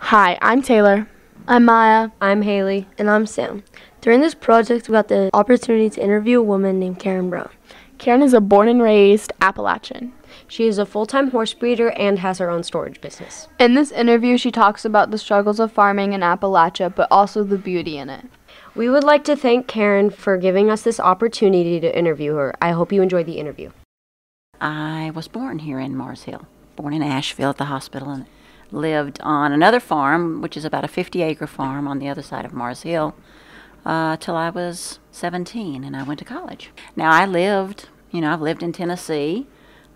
Hi, I'm Taylor. I'm Maya. I'm Haley. And I'm Sam. During this project, we got the opportunity to interview a woman named Karen Brown. Karen is a born and raised Appalachian. She is a full-time horse breeder and has her own storage business. In this interview, she talks about the struggles of farming in Appalachia, but also the beauty in it. We would like to thank Karen for giving us this opportunity to interview her. I hope you enjoyed the interview. I was born here in Mars Hill, born in Asheville at the hospital, and lived on another farm, which is about a 50-acre farm on the other side of Mars Hill, till I was 17, and I went to college. Now, I've lived in Tennessee.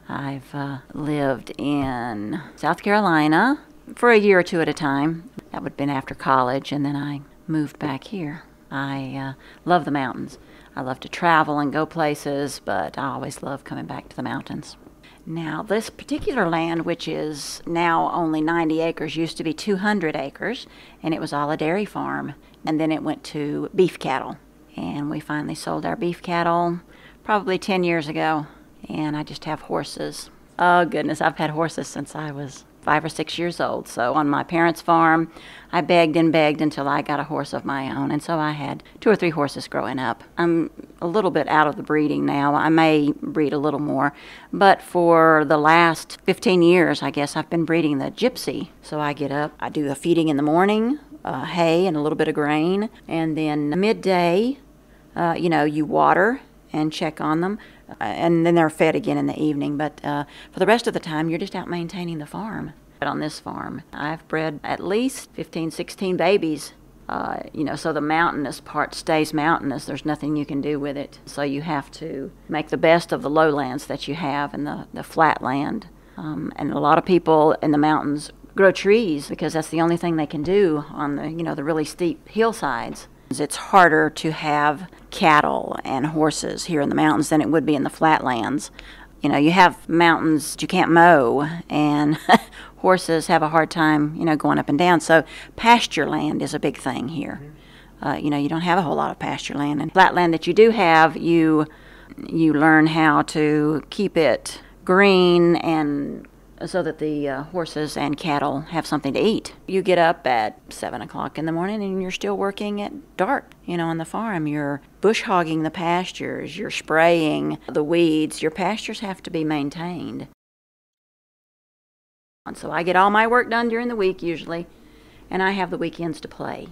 I've lived in South Carolina for a year or two at a time. That would have been after college, and then I moved back here. I love the mountains. I love to travel and go places, but I always love coming back to the mountains. Now, this particular land, which is now only 90 acres, used to be 200 acres, and it was all a dairy farm. And then it went to beef cattle. And we finally sold our beef cattle probably 10 years ago, and I just have horses. Oh, goodness, I've had horses since I was 5 or 6 years old. So on my parents' farm, I begged and begged until I got a horse of my own, and so I had 2 or 3 horses growing up. I'm a little bit out of the breeding now. I may breed a little more, but for the last 15 years, I guess, I've been breeding the gypsy. So I get up, I do the feeding in the morning, hay and a little bit of grain, and then midday, you water and check on them, and then they're fed again in the evening. But for the rest of the time, you're just out maintaining the farm. But on this farm, I've bred at least 15, 16 babies. So the mountainous part stays mountainous. There's nothing you can do with it. So you have to make the best of the lowlands that you have and the flat land. And a lot of people in the mountains grow trees because that's the only thing they can do on the really steep hillsides. It's harder to have cattle and horses here in the mountains than it would be in the flatlands. You have mountains you can't mow, and horses have a hard time, going up and down. So pasture land is a big thing here. You don't have a whole lot of pasture land. And flat land that you do have, you learn how to keep it green and so that the horses and cattle have something to eat. You get up at 7 o'clock in the morning and you're still working at dark, on the farm. You're bush hogging the pastures, you're spraying the weeds. Your pastures have to be maintained. And so I get all my work done during the week usually, and I have the weekends to play.